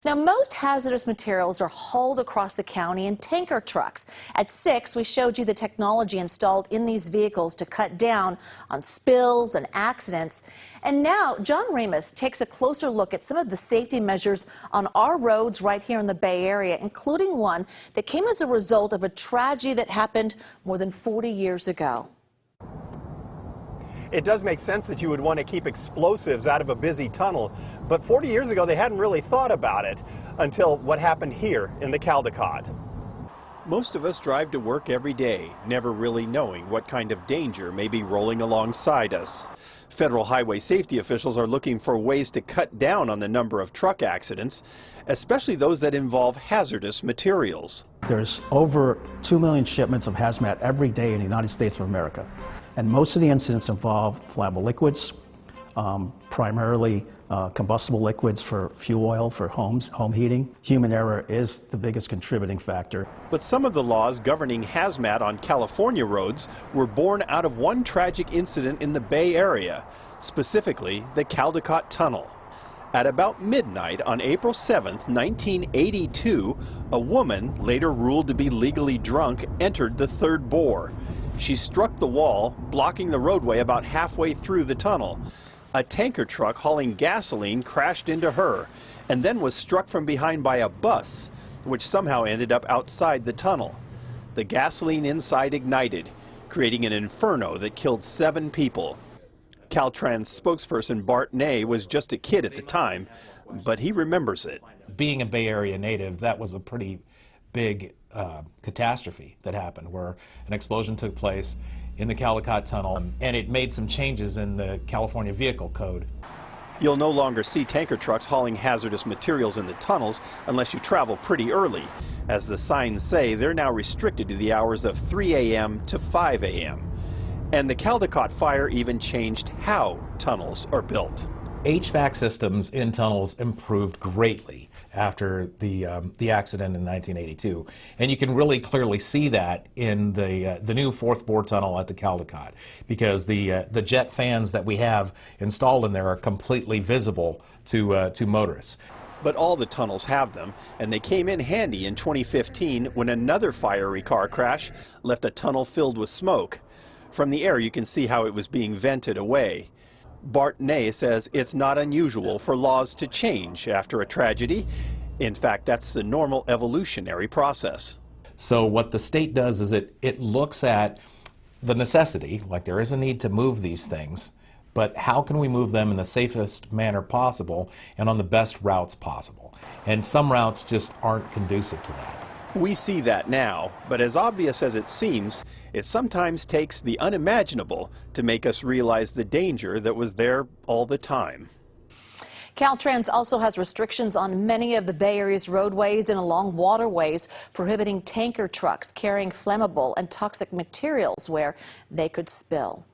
Now, most hazardous materials are hauled across the county in tanker trucks. At 6, we showed you the technology installed in these vehicles to cut down on spills and accidents. And now, John Remus takes a closer look at some of the safety measures on our roads right here in the Bay Area, including one that came as a result of a tragedy that happened more than 40 years ago. It does make sense that you would want to keep explosives out of a busy tunnel, but 40 years ago they hadn't really thought about it until what happened here in the Caldecott. Most of us drive to work every day, never really knowing what kind of danger may be rolling alongside us. Federal highway safety officials are looking for ways to cut down on the number of truck accidents, especially those that involve hazardous materials. There's over 2 million shipments of hazmat every day in the United States of America. And most of the incidents involve flammable liquids, primarily combustible liquids for fuel oil for home heating. Human error is the biggest contributing factor. But some of the laws governing hazmat on California roads were born out of one tragic incident in the Bay Area, specifically the Caldecott Tunnel. At about midnight on April 7th, 1982, a woman, later ruled to be legally drunk, entered the third bore. She struck the wall, blocking the roadway about halfway through the tunnel. A tanker truck hauling gasoline crashed into her and then was struck from behind by a bus, which somehow ended up outside the tunnel. The gasoline inside ignited, creating an inferno that killed 7 people. Caltrans spokesperson Bart Ney was just a kid at the time, but he remembers it. Being a Bay Area native, that was a pretty big catastrophe that happened, where an explosion took place in the Caldecott Tunnel, and it made some changes in the California Vehicle Code. You'll no longer see tanker trucks hauling hazardous materials in the tunnels unless you travel pretty early. As the signs say, they're now restricted to the hours of 3 a.m. to 5 a.m. And the Caldecott fire even changed how tunnels are built. HVAC systems in tunnels improved greatly after the accident in 1982, and you can really clearly see that in the new fourth bore tunnel at the Caldecott, because the jet fans that we have installed in there are completely visible to motorists. But all the tunnels have them, and they came in handy in 2015 when another fiery car crash left a tunnel filled with smoke. From the air you can see how it was being vented away. Bart Ney says it's not unusual for laws to change after a tragedy. In fact, that's the normal evolutionary process. So what the state does is it looks at the necessity, like there is a need to move these things, but how can we move them in the safest manner possible and on the best routes possible? And some routes just aren't conducive to that. We see that now, but as obvious as it seems, it sometimes takes the unimaginable to make us realize the danger that was there all the time. Caltrans also has restrictions on many of the Bay Area's roadways and along waterways, prohibiting tanker trucks carrying flammable and toxic materials where they could spill.